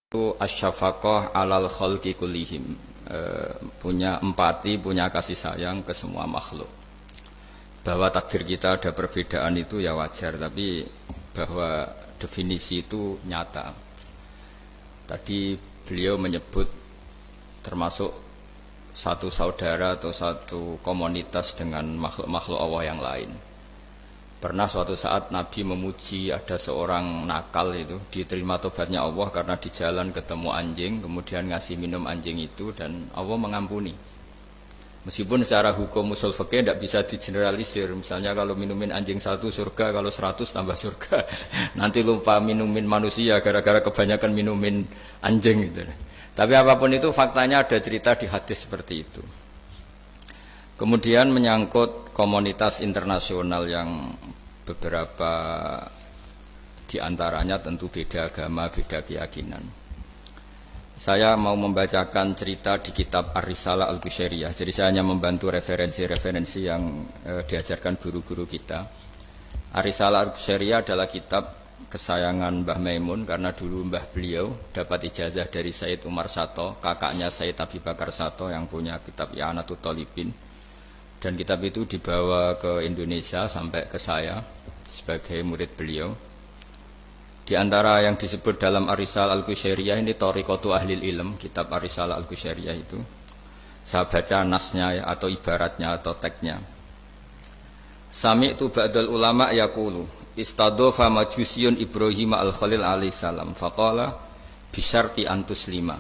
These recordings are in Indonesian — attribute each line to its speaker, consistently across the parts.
Speaker 1: Itu asyafaqah alal khalqi kullihim, punya empati, punya kasih sayang ke semua makhluk. Bahwa takdir kita ada perbedaan itu ya wajar, tapi bahwa definisi itu nyata. Tadi beliau menyebut termasuk satu saudara atau satu komunitas dengan makhluk-makhluk Allah yang lain. Pernah suatu saat Nabi memuji ada seorang nakal itu, diterima tobatnya Allah karena di jalan ketemu anjing, kemudian ngasih minum anjing itu dan Allah mengampuni. Meskipun secara hukum usul fikih tidak bisa digeneralisir, misalnya kalau minumin anjing 1 surga, kalau 100 tambah surga. Nanti lupa minumin manusia gara-gara kebanyakan minumin anjing gitu. Tapi apapun itu faktanya ada cerita di hadis seperti itu. Kemudian menyangkut komunitas internasional yang beberapa diantaranya tentu beda agama, beda keyakinan. Saya mau membacakan cerita di kitab Ar-Risalah Al-Qushairiyah. Jadi saya hanya membantu referensi-referensi yang diajarkan guru-guru kita. Ar-Risalah Al-Qushairiyah adalah kitab kesayangan Mbah Maimun karena dulu mbah beliau dapat ijazah dari Sayyid Umar Sato, kakaknya Sayyid Abi Bakar Sato yang punya kitab I'anatul Thalibin. Dan kitab itu dibawa ke Indonesia sampai ke saya sebagai murid beliau. Di antara yang disebut dalam Ar-Risalah Al-Qushairiyah ini Thariqatu Ahlil Ilm, kitab Ar-Risalah Al-Qushairiyah itu. Saya baca nasnya atau ibaratnya atau teksnya. Sami'tu ba'dal ulama yaqulu istadhafa majusiyun Ibrahim al-Khalil alaihi salam faqala bisyarti antuslima.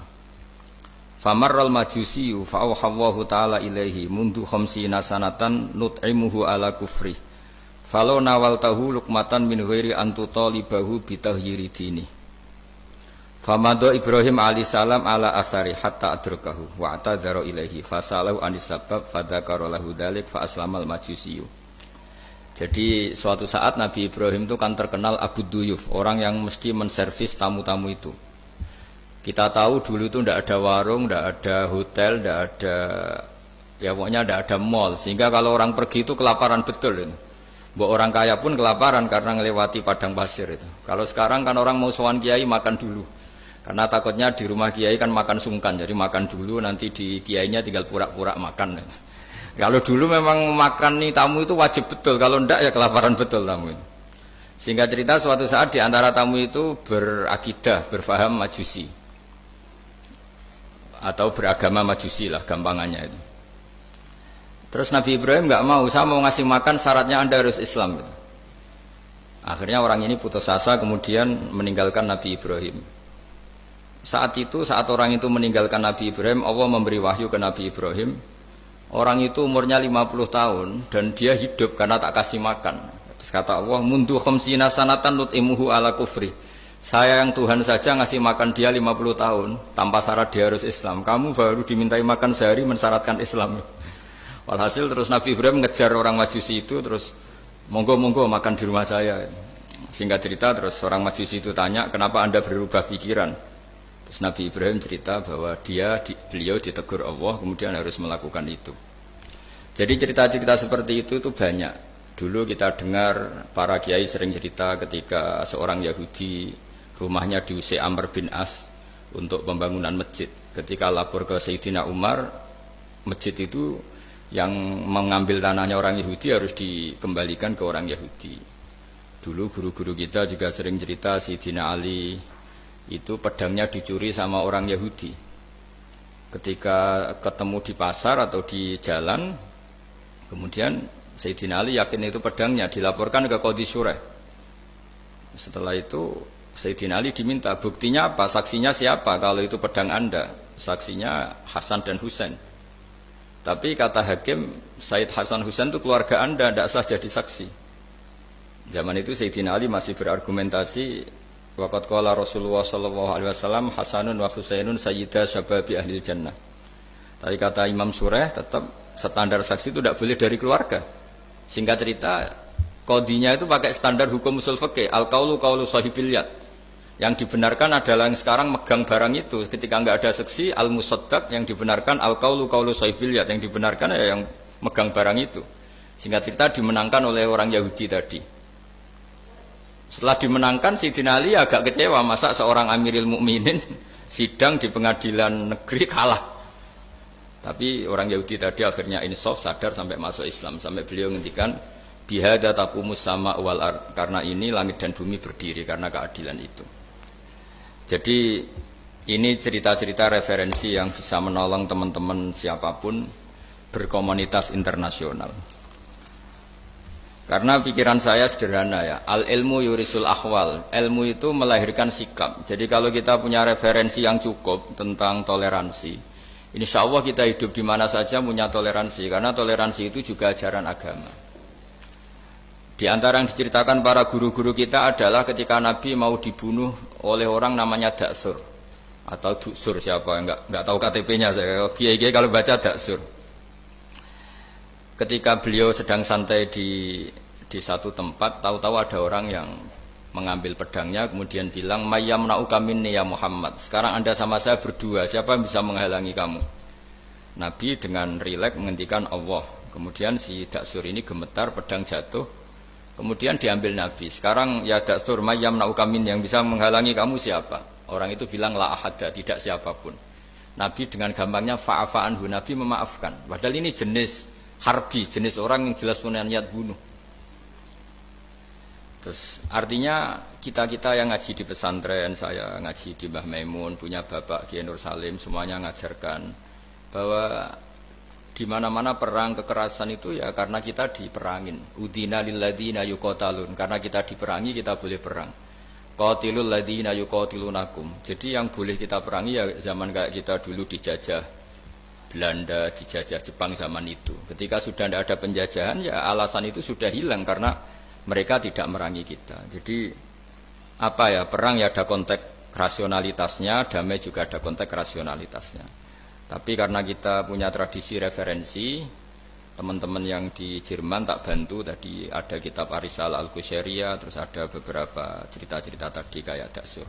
Speaker 1: Famarral majusiyu fa'awhallahu ta'ala ilaihi mundu khamsina sanatan nut'imuhu ala kufri falau nawaltahu lukmatan min ghairi antutalibahu bitahyiri dini famado Ibrahim alaihi salam ala athari hatta adrakahu wa'tadhara ilaihi fasalahu anisabab fadhakara lahu dhalik fa aslamal majusiyu. Jadi suatu saat Nabi Ibrahim itu kan terkenal Abu Duyuf, orang yang mesti menservis tamu-tamu itu. Kita tahu dulu itu tidak ada warung, tidak ada hotel, tidak ada, ya pokoknya tidak ada mall. Sehingga kalau orang pergi itu kelaparan betul. Itu. Buat orang kaya pun kelaparan karena melewati padang pasir itu. Kalau sekarang kan orang mau sowan kiai makan dulu. Karena takutnya di rumah kiai kan makan sungkan, jadi makan dulu nanti di kiainya tinggal pura-pura makan. Kalau dulu memang makan nih tamu itu wajib betul, kalau tidak ya kelaparan betul tamu itu. Sehingga cerita suatu saat di antara tamu itu berakidah, berfaham majusi. Atau beragama majusi lah gampangannya itu. Terus Nabi Ibrahim nggak mau, saya mau ngasih makan syaratnya Anda harus Islam gitu. Akhirnya orang ini putus asa kemudian meninggalkan Nabi Ibrahim. Saat orang itu meninggalkan Nabi Ibrahim, Allah memberi wahyu ke Nabi Ibrahim. Orang itu umurnya 50 tahun dan dia hidup karena tak kasih makan. Terus kata Allah, mundu khamsina sanatan nut'imuhu ala kufri. Saya yang Tuhan saja ngasih makan dia 50 tahun tanpa syarat dia harus Islam. Kamu baru dimintai makan sehari mensyaratkan Islam. Walhasil terus Nabi Ibrahim ngejar orang majusi itu terus monggo-monggo makan di rumah saya. Singkat cerita terus orang majusi itu tanya, kenapa Anda berubah pikiran? Terus Nabi Ibrahim cerita bahwa beliau ditegur Allah kemudian harus melakukan itu. Jadi cerita-cerita seperti itu banyak. Dulu kita dengar para kiai sering cerita ketika seorang Yahudi rumahnya diusir Amr bin As untuk pembangunan masjid. Ketika lapor ke Sayyidina Umar, masjid itu yang mengambil tanahnya orang Yahudi harus dikembalikan ke orang Yahudi. Dulu guru-guru kita juga sering cerita Sayyidina Ali itu pedangnya dicuri sama orang Yahudi. Ketika ketemu di pasar atau di jalan, kemudian Sayyidina Ali yakin itu pedangnya, dilaporkan ke Qadhi Syureh. Setelah itu Sayyidina Ali diminta, buktinya apa? Saksinya siapa? Kalau itu pedang Anda, saksinya Hasan dan Husain. Tapi kata hakim, Sayyid Hasan Husain itu keluarga Anda, tidak sah jadi saksi. Zaman itu Sayyidina Ali masih berargumentasi, waqad qala Rasulullah sallallahu alaihi wasallam Hasanun wa Husainun sayyida syababi ahli jannah. Tapi kata Imam Sureh, tetap standar saksi itu tidak boleh dari keluarga. Singkat cerita, qadhinya itu pakai standar hukum usul fikih, al-qaulu qaulu sahibil yad. Yang dibenarkan adalah yang sekarang megang barang itu. Ketika enggak ada saksi, al-musaddaq, yang dibenarkan al-qaulu qaulu sahibil yad, yang dibenarkan ya yang megang barang itu. Singkat cerita dimenangkan oleh orang Yahudi tadi. Setelah dimenangkan Sayyidina Ali agak kecewa, masa seorang Amirul Mukminin sidang di pengadilan negeri kalah. Tapi orang Yahudi tadi akhirnya insaf, sadar sampai masuk Islam, sampai beliau ngendikan bihada taqumus sama wal ard, karena ini langit dan bumi berdiri karena keadilan itu. Jadi ini cerita-cerita referensi yang bisa menolong teman-teman siapapun berkomunitas internasional. Karena pikiran saya sederhana ya, al ilmu yurisul akhwal, ilmu itu melahirkan sikap. Jadi kalau kita punya referensi yang cukup tentang toleransi, insya Allah kita hidup di mana saja punya toleransi, karena toleransi itu juga ajaran agama. Di antara yang diceritakan para guru-guru kita adalah ketika Nabi mau dibunuh oleh orang namanya Daksur atau Duksur, siapa nggak tahu KTP-nya saya. Kiai-kiai kalau baca Daksur. Ketika beliau sedang santai di satu tempat, tahu-tahu ada orang yang mengambil pedangnya, kemudian bilang, "Mayyam na'uka minni ya Muhammad. Sekarang Anda sama saya berdua, siapa yang bisa menghalangi kamu?" Nabi dengan rileks menghentikan Allah. Kemudian si Daksur ini gemetar, pedang jatuh. Kemudian diambil Nabi. Sekarang ya Daksur, mayyam na'uka minni, yang bisa menghalangi kamu siapa? Orang itu bilang, la ahada, tidak siapapun. Nabi dengan gampangnya fa'afa anhu, Nabi memaafkan. Padahal ini jenis harbi, jenis orang yang jelas punya niat bunuh. Terus artinya kita yang ngaji di pesantren, saya ngaji di Mbah Maimun, punya Bapak Kiai Nur Salim, semuanya ngajarkan bahwa di mana-mana perang kekerasan itu ya karena kita diperangin. Udina lilladzina yuqatalun, karena kita diperangi kita boleh perang. Qatilul ladzina yuqatilunakum. Jadi yang boleh kita perangi ya zaman kayak kita dulu dijajah Belanda, dijajah Jepang zaman itu. Ketika sudah tidak ada penjajahan, ya alasan itu sudah hilang karena mereka tidak merangi kita. Jadi apa ya, perang ya ada konteks rasionalitasnya, damai juga ada konteks rasionalitasnya. Tapi karena kita punya tradisi referensi, teman-teman yang di Jerman tak bantu, tadi ada kitab Arisal Al-Qushairiyah, terus ada beberapa cerita-cerita tadi kayak Daksur.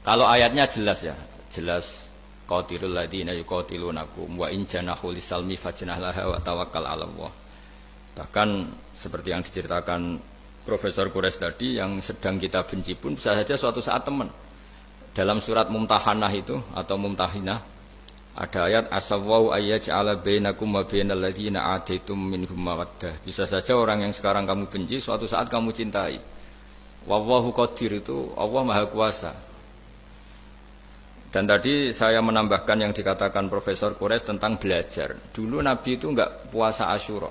Speaker 1: Kalau ayatnya jelas ya, jelas qatilul ladzina yuqatilunakum wa in janahu lisalmi fajnah laha wa tawakkal 'ala Allah. Bahkan seperti yang diceritakan Profesor Quraisy tadi, yang sedang kita benci pun bisa saja suatu saat teman. Dalam surat Mumtahanah itu atau Mumtahinah ada ayat asawwau ayyaj'ala bainakum wa bainal ladzina ataitum minhum mawaddah. Bisa saja orang yang sekarang kamu benci suatu saat kamu cintai. Wallahu qadir, itu Allah Maha Kuasa. Dan tadi saya menambahkan yang dikatakan Profesor Quraisy tentang belajar. Dulu Nabi itu enggak puasa Asyura.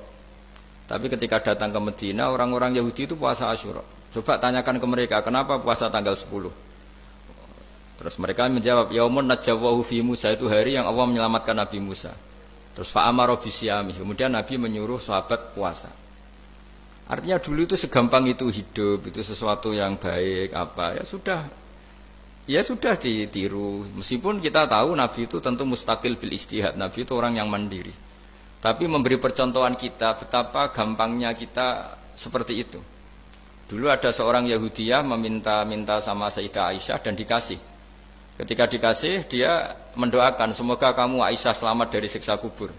Speaker 1: Tapi ketika datang ke Medina, orang-orang Yahudi itu puasa Asyura. Coba tanyakan ke mereka, kenapa puasa tanggal 10? Terus mereka menjawab, yaumun najjawahu fi Musa, itu hari yang Allah menyelamatkan Nabi Musa. Terus fa'amara bisyami, kemudian Nabi menyuruh sahabat puasa. Artinya dulu itu segampang itu hidup, itu sesuatu yang baik, apa ya sudah ditiru. Meskipun kita tahu Nabi itu tentu mustaqil bil istihad, Nabi itu orang yang mandiri. Tapi memberi percontohan kita betapa gampangnya kita seperti itu. Dulu ada seorang Yahudiyah meminta sama Sayyidah Aisyah dan dikasih. Ketika dikasih, dia mendoakan semoga kamu Aisyah selamat dari siksa kubur.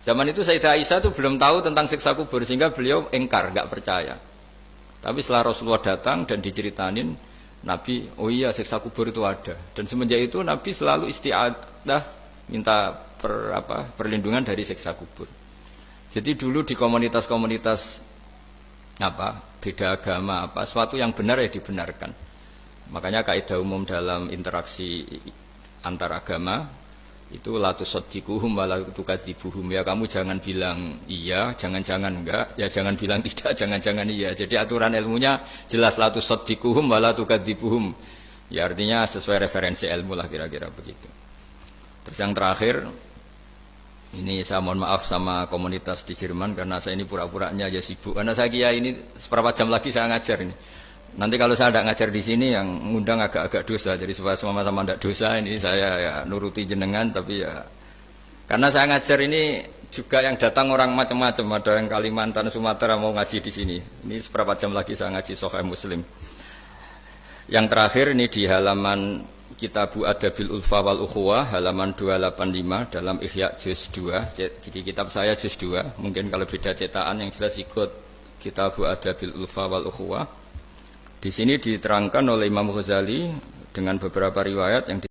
Speaker 1: Zaman itu Sayyidah Aisyah itu belum tahu tentang siksa kubur, sehingga beliau engkar, enggak percaya. Tapi setelah Rasulullah datang dan diceritanin, Nabi, oh iya siksa kubur itu ada. Dan semenjak itu Nabi selalu isti'adah, minta perlindungan dari siksa kubur. Jadi dulu di komunitas-komunitas beda agama, sesuatu yang benar ya dibenarkan. Makanya kaidah umum dalam interaksi antar agama itu la tusaddiquhum wa la tukadzibuhum, ya kamu jangan bilang iya, jangan-jangan enggak, ya jangan bilang tidak, jangan-jangan iya. Jadi aturan ilmunya jelas, la tusaddiquhum wa la tukadzibuhum. Ya artinya sesuai referensi ilmu lah, kira-kira begitu. Terus yang terakhir, ini saya mohon maaf sama komunitas di Jerman karena saya ini pura-puranya aja sibuk. Karena saya kira ini seberapa jam lagi saya ngajar ini. Nanti kalau saya tidak ngajar di sini yang ngundang agak-agak dosa, jadi supaya sama-sama tidak dosa ini saya ya nuruti jenengan, tapi ya karena saya ngajar ini juga yang datang orang macam-macam, ada yang Kalimantan, Sumatera mau ngaji di sini. Ini seberapa jam lagi saya ngaji Sahih Muslim. Yang terakhir ini di halaman Kitabu Adabil Ulfa wal Ukhuwah halaman 285 dalam Ihya juz 2. Di kitab saya juz 2, mungkin kalau beda cetakan yang jelas ikut Kitabu Adabil Ulfa wal Ukhuwah. Di sini diterangkan oleh Imam Ghazali dengan beberapa riwayat yang